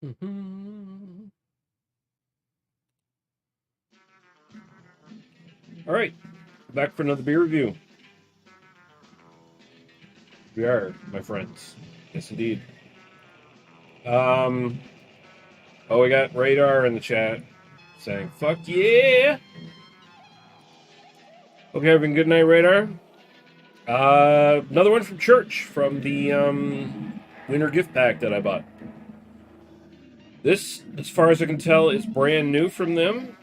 Mhm. All right, back for another beer review. We are, my friends. Yes, indeed. Um. Oh, we got Radar in the chat saying "fuck yeah." Hope you're having a good night, Radar. Another one from Church from the winter gift pack that I bought. This, as far as I can tell, is brand new from them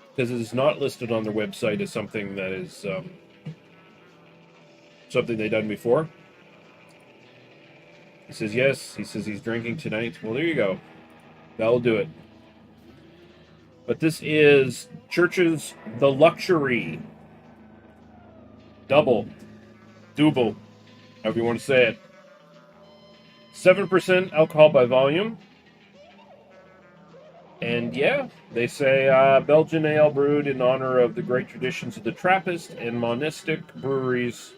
because it is not listed on their website as something that is something they've done before. He says yes. He says he's drinking tonight. Well, there you go. That'll do it. But this is Church's The Luxury Double. Dubbel, however you want to say it. 7% alcohol by volume. And yeah, they say Belgian ale brewed in honor of the great traditions of the Trappist and monistic breweries.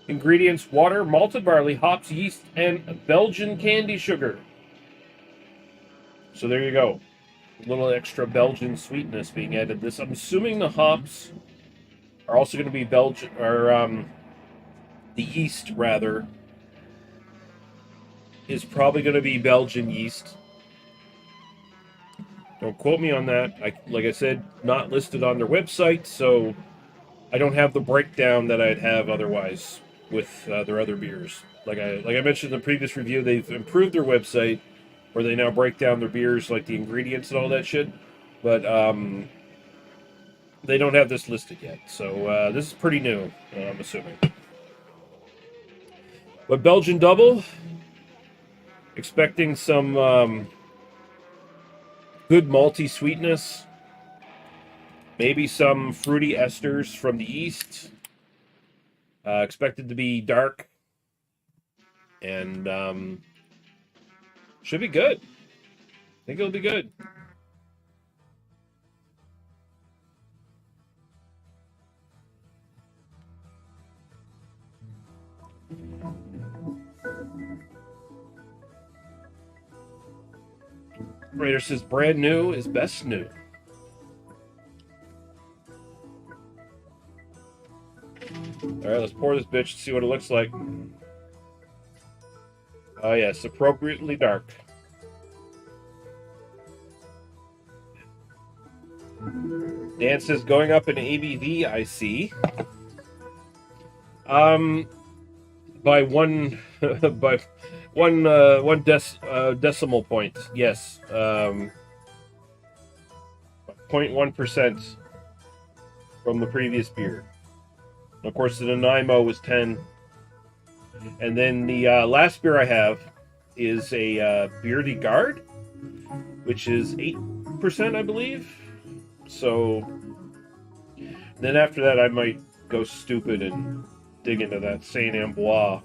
Ingredients: water, malted barley, hops, yeast, and Belgian candy sugar. So there you go. A little extra Belgian sweetness being added. This, I'm assuming the hops are also going to be Belgian, or the yeast rather, is probably going to be Belgian yeast. Don't quote me on that. Like I said, not listed on their website, so I don't have the breakdown that I'd have otherwise with their other beers. Like I mentioned in the previous review, they've improved their website where they now break down their beers, like the ingredients and all that shit. But they don't have this listed yet, so this is pretty new. I'm assuming. But Belgian double, expecting some good malty sweetness. Maybe some fruity esters from the yeast. Expected to be dark. And should be good. I think it'll be good. Raider says brand new is best new. All right, let's pour this bitch and see what it looks like. Oh, yes, appropriately dark. Dan says going up in ABV, I see. By one, by one decimal point, yes. 0.1% from the previous beer. Of course, the Nanaimo was 10. And then the last beer I have is a Beardy Guard, which is 8%, I believe. So then after that, I might go stupid and dig into that Saint Amboise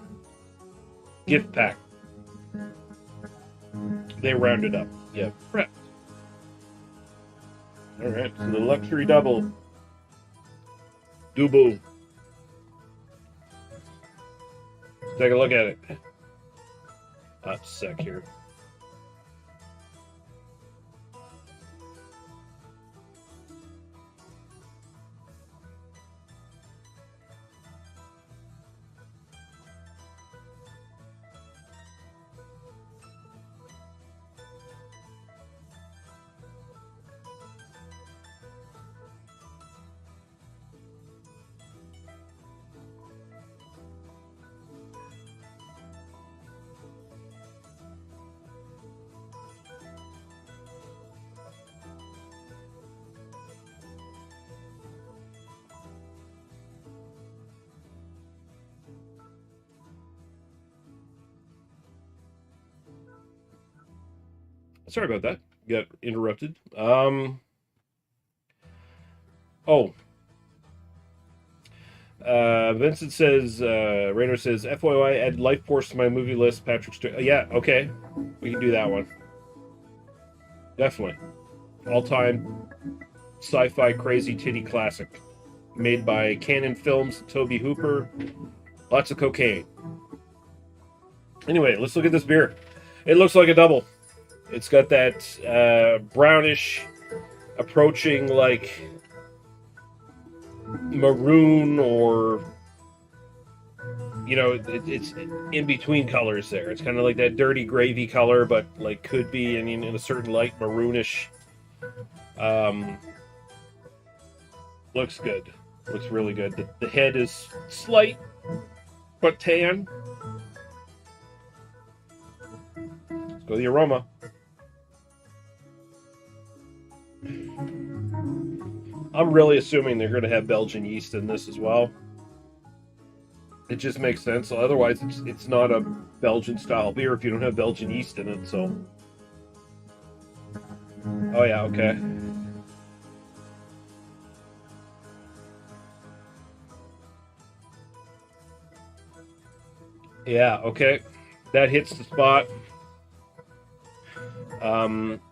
gift pack. They rounded up. Yeah, correct. All right, so the luxury double. Dubbel. Take a look at it. That's sick here. Sorry about that. Got interrupted. Oh. Vincent says, Rainer says, FYI, add Life Force to my movie list. Patrick Stewart. Yeah, okay. We can do that one. Definitely. All-time sci-fi crazy titty classic. Made by Canon Films, Toby Hooper. Lots of cocaine. Anyway, let's look at this beer. It looks like a double. It's got that brownish, approaching like maroon, or it's in between colors there. It's kind of like that dirty gravy color, but like could be in a certain light maroonish. Looks good. Looks really good. The head is slight, but tan. Let's go to the aroma. I'm really assuming they're going to have Belgian yeast in this as well. It just makes sense. Otherwise, it's not a Belgian-style beer if you don't have Belgian yeast in it. So, oh yeah, okay. Yeah, okay. That hits the spot.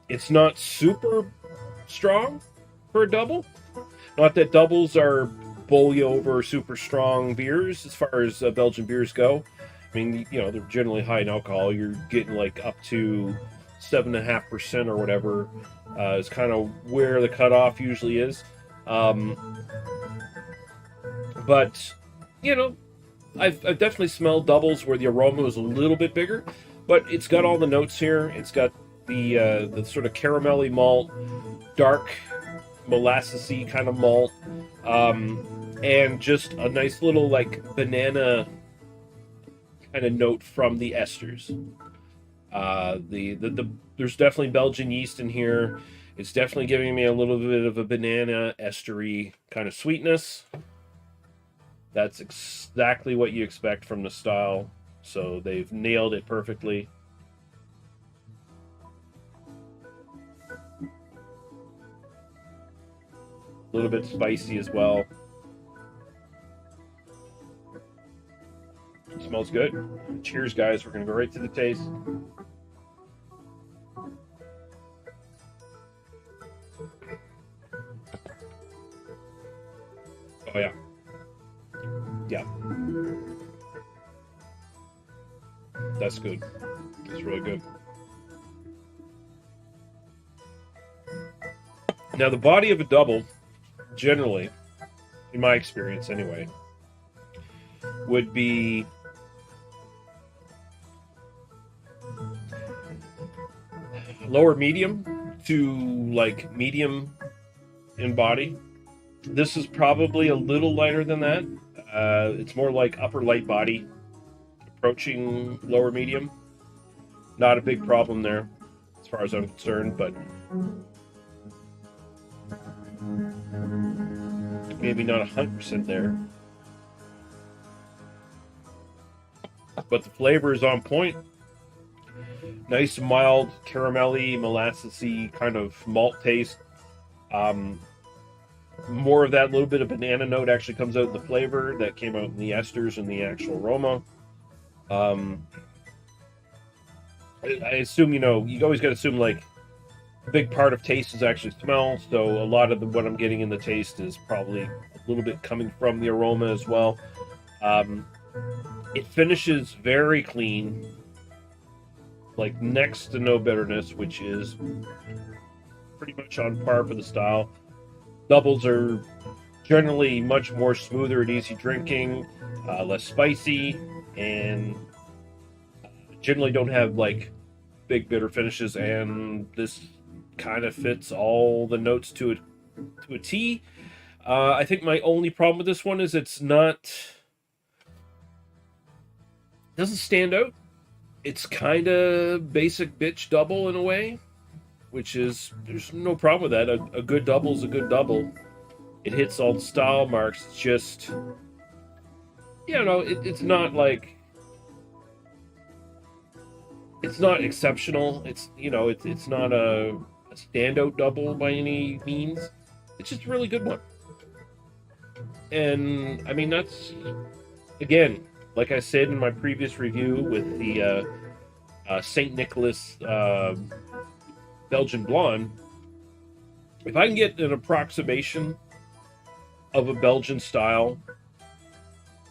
It's not super strong for a double. Not that doubles are bully over super strong beers as far as Belgian beers go. I mean, they're generally high in alcohol. You're getting like up to 7.5% or whatever is kind of where the cutoff usually is. But I've definitely smelled doubles where the aroma was a little bit bigger, but it's got all the notes here. It's got the sort of caramelly malt, dark molassesy kind of malt, and just a nice little like banana kind of note from the esters. There's definitely Belgian yeast in here. It's definitely giving me a little bit of a banana estery kind of sweetness. That's exactly what you expect from the style. So they've nailed it perfectly. A little bit spicy as well. It smells good. Cheers, guys. We're going to go right to the taste. Oh, yeah. Yeah. That's good. That's really good. Now, the body of a double, generally, in my experience anyway, would be lower medium to like medium in body. This is probably a little lighter than that. It's more like upper light body, approaching lower medium. Not a big problem there, as far as I'm concerned, but maybe not 100% there. But the flavor is on point. Nice, mild, caramelly, molassesy kind of malt taste. More of that little bit of banana note actually comes out in the flavor that came out in the esters and the actual aroma. I assume, you always got to assume like a big part of taste is actually smell. So a lot of what I'm getting in the taste is probably a little bit coming from the aroma as well. It finishes very clean, like next to no bitterness, which is pretty much on par for the style. Doubles are generally much more smoother and easy drinking, less spicy, and generally don't have like big bitter finishes. And this kind of fits all the notes to a T. I think my only problem with this one is it doesn't stand out. It's kind of basic bitch double in a way, which is, there's no problem with that. A good double is a good double. It hits all the style marks. It's just, it's not like, it's not exceptional. It's, it's not a standout double by any means. It's just a really good one. And, I mean, that's, again, like I said in my previous review with the St. Nicholas Belgian Blonde, if I can get an approximation of a Belgian style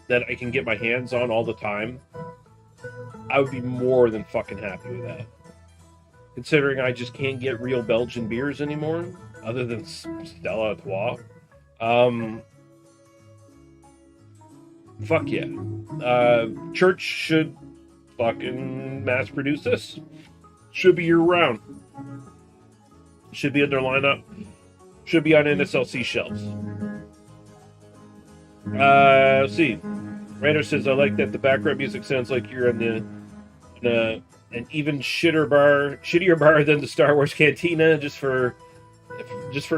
that I can get my hands on all the time, I would be more than fucking happy with that. Considering I just can't get real Belgian beers anymore, other than Stella Artois. Fuck yeah. Church should fucking mass produce this. Should be year round. Should be in their lineup. Should be on NSLC shelves. Let's see. Raider says, I like that the background music sounds like you're in an even shittier bar than the Star Wars Cantina, just for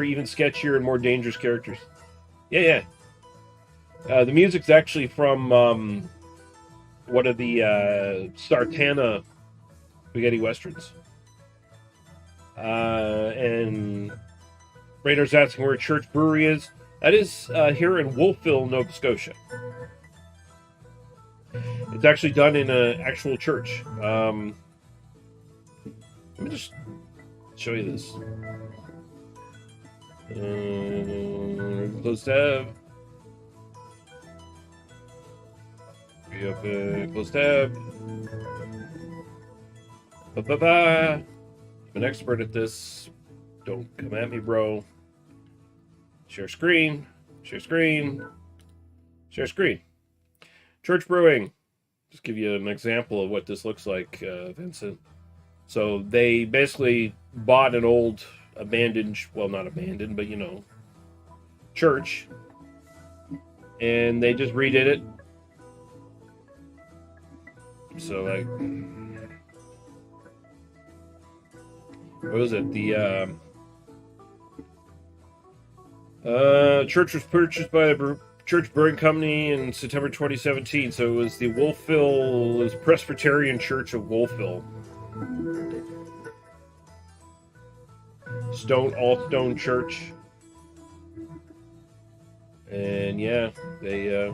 even sketchier and more dangerous characters. Yeah. The music's actually from one of the Sartana spaghetti westerns. And Raider's asking where Church Brewery is. That is here in Wolfville, Nova Scotia. It's actually done in an actual church. Let me just show you this. Close tab. Close tab. I'm an expert at this. Don't come at me, bro. Share screen. Share screen. Share screen. Church Brewing. Just give you an example of what this looks like, Vincent. So they basically bought an old abandoned, well, not abandoned, but church, and they just redid it. So like, what was it? The church was purchased by the Church Brewing Company in September 2017. So it was the Wolfville, it was Presbyterian Church of Wolfville. All stone church. And yeah, they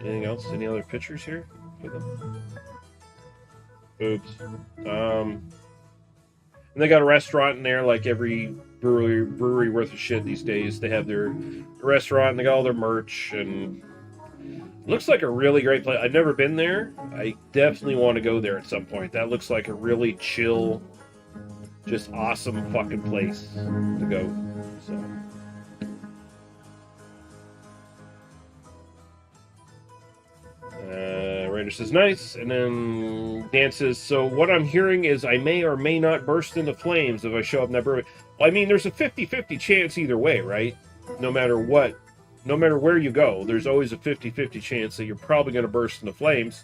anything else? Any other pictures here for them? Oops. And they got a restaurant in there, like every brewery worth of shit these days. They have their restaurant and they got all their merch, and it looks like a really great place. I've never been there. I definitely want to go there at some point. That looks like a really chill, just awesome fucking place to go. So. Raider says nice, and then Dan says, so what I'm hearing is I may or may not burst into flames if I show up in that brewery. Well, I mean, there's a 50-50 chance either way, right? No matter what, no matter where you go, there's always a 50-50 chance that you're probably going to burst into flames.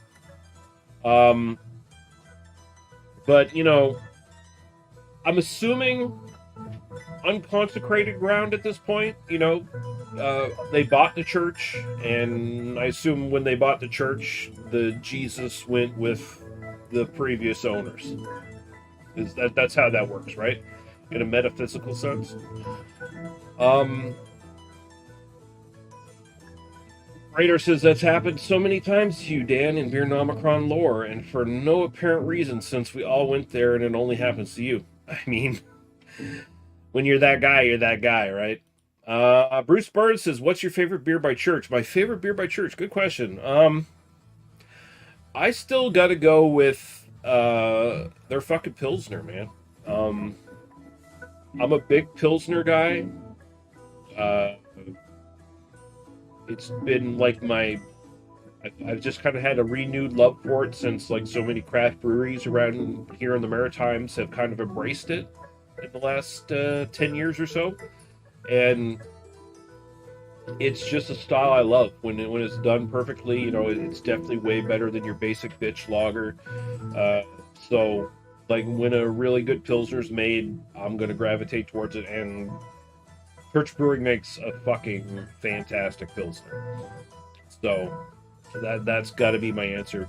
But, I'm assuming unconsecrated ground at this point. They bought the church, and I assume when they bought the church, the Jesus went with the previous owners. That's how that works, right? In a metaphysical sense. Raider says that's happened so many times to you, Dan, in Beernomicron lore, and for no apparent reason, since we all went there and it only happens to you. I mean, when you're that guy, right? Bruce Bird says, what's your favorite beer by church? My favorite beer by church? Good question. I still gotta go with their fucking Pilsner, man. I'm a big Pilsner guy. It's been like I've just kind of had a renewed love for it since like so many craft breweries around here in the Maritimes have kind of embraced it in the last 10 years or so. And it's just a style I love. When it's done perfectly, it's definitely way better than your basic bitch lager. So, like, when a really good Pilsner's made, I'm going to gravitate towards it. And Church Brewing makes a fucking fantastic Pilsner. So, that's got to be my answer.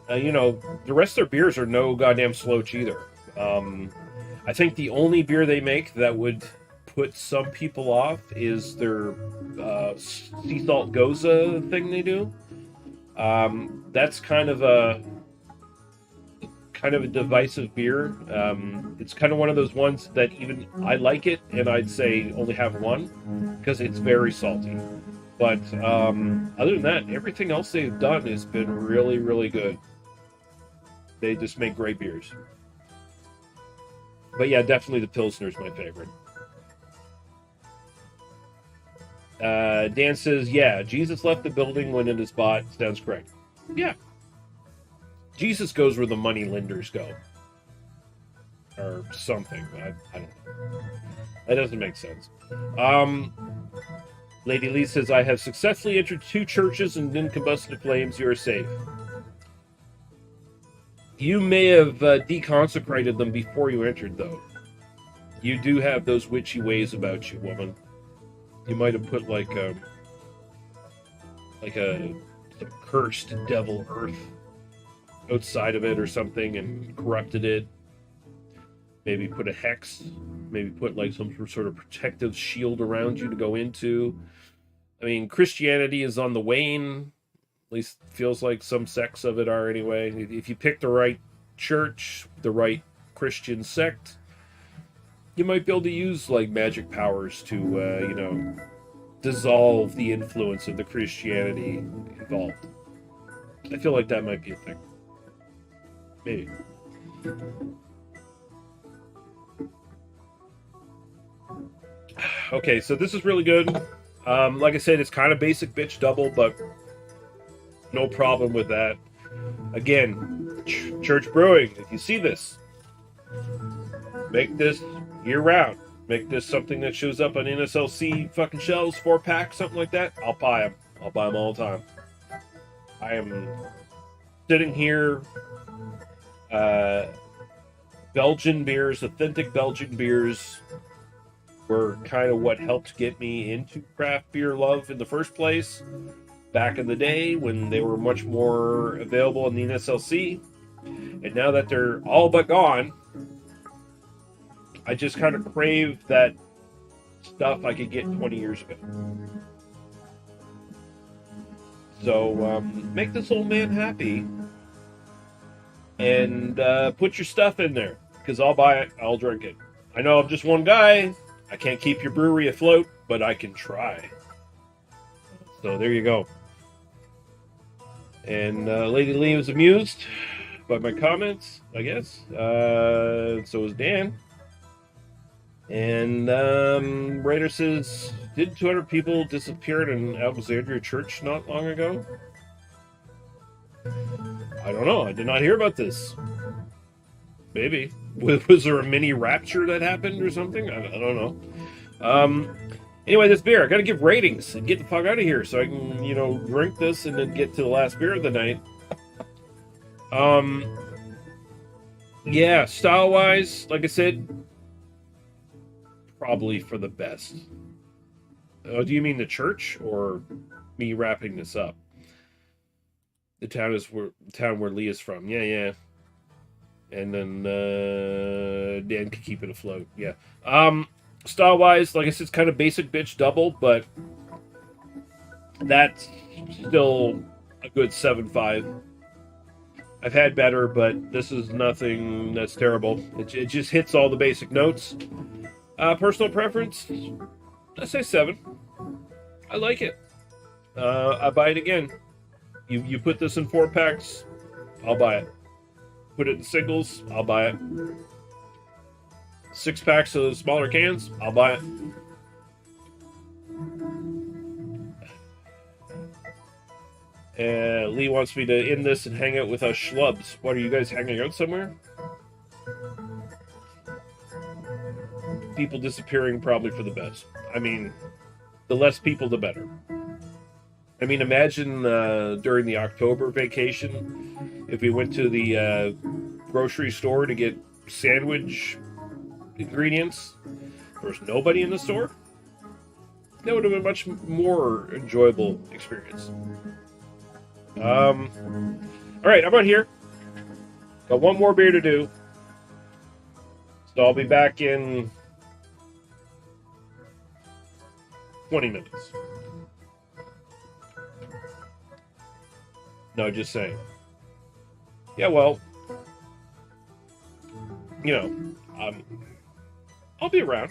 The rest of their beers are no goddamn slouch either. I think the only beer they make that would put some people off is their sea salt goza thing they do. That's kind of kind of a divisive beer. It's kind of one of those ones that even I like it, and I'd say only have one because it's very salty. But other than that, everything else they've done has been really, really good. They just make great beers. But yeah, definitely the Pilsner's my favorite. Dan says, yeah, Jesus left the building when it is bought. Sounds correct. Yeah. Jesus goes where the money lenders go. Or something. I don't know. That doesn't make sense. Lady Lee says, I have successfully entered 2 churches and didn't combust into flames. You are safe. You may have deconsecrated them before you entered, though. You do have those witchy ways about you, woman. You might have put like a some cursed devil earth outside of it or something and corrupted it. Maybe put a hex. Maybe put like some sort of protective shield around you to go into. I mean, Christianity is on the wane. At least feels like some sects of it are anyway. If you pick the right church, the right Christian sect, you might be able to use like magic powers to, dissolve the influence of the Christianity involved. I feel like that might be a thing. Maybe. Okay, so this is really good. Like I said, it's kind of basic bitch double, but no problem with that. Again, Church Brewing, if you see this, make this year-round. Make this something that shows up on NSLC fucking shelves, 4-pack, something like that. I'll buy them. I'll buy them all the time. I am sitting here. Belgian beers, authentic Belgian beers, were kind of what helped get me into craft beer love in the first place. Back in the day when they were much more available in the NSLC. And now that they're all but gone, I just kind of crave that stuff I could get 20 years ago. So make this old man happy and put your stuff in there, because I'll buy it, I'll drink it. I know I'm just one guy. I can't keep your brewery afloat, but I can try. So there you go. And Lady Lee was amused by my comments, I guess. So was Dan. And Raider says, did 200 people disappear at an Alexandria church not long ago? I don't know. I did not hear about this. Maybe. Was there a mini rapture that happened or something? I don't know. Anyway, this beer, I gotta give ratings and get the fuck out of here so I can, drink this and then get to the last beer of the night. Yeah, style-wise, like I said, probably for the best. Oh, do you mean the church or me wrapping this up? The town where Lee is from. Yeah. And then Dan can keep it afloat. Yeah. Style-wise, like I said, it's kind of basic bitch double, but that's still a good 7.5. I've had better, but this is nothing that's terrible. It just hits all the basic notes. Personal preference, I say 7. I like it. I buy it again. You put this in 4-packs, I'll buy it. Put it in singles, I'll buy it. 6-packs of smaller cans, I'll buy it. Lee wants me to end this and hang out with us schlubs. What, are you guys hanging out somewhere? People disappearing probably for the best. I mean, the less people, the better. I mean, imagine during the October vacation, if we went to the grocery store to get sandwich ingredients, there was nobody in the store. That would have been a much more enjoyable experience. All right, I'm out here. Got one more beer to do. So I'll be back in 20 minutes. No, just saying. Yeah, well, you know, I'll be around.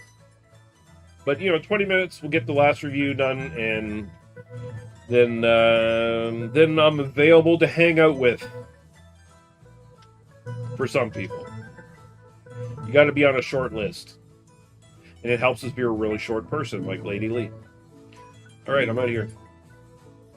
But, 20 minutes, we'll get the last review done, and then I'm available to hang out with. For some people. You got to be on a short list. And it helps us be a really short person, like Lady Lee. All right, I'm out of here.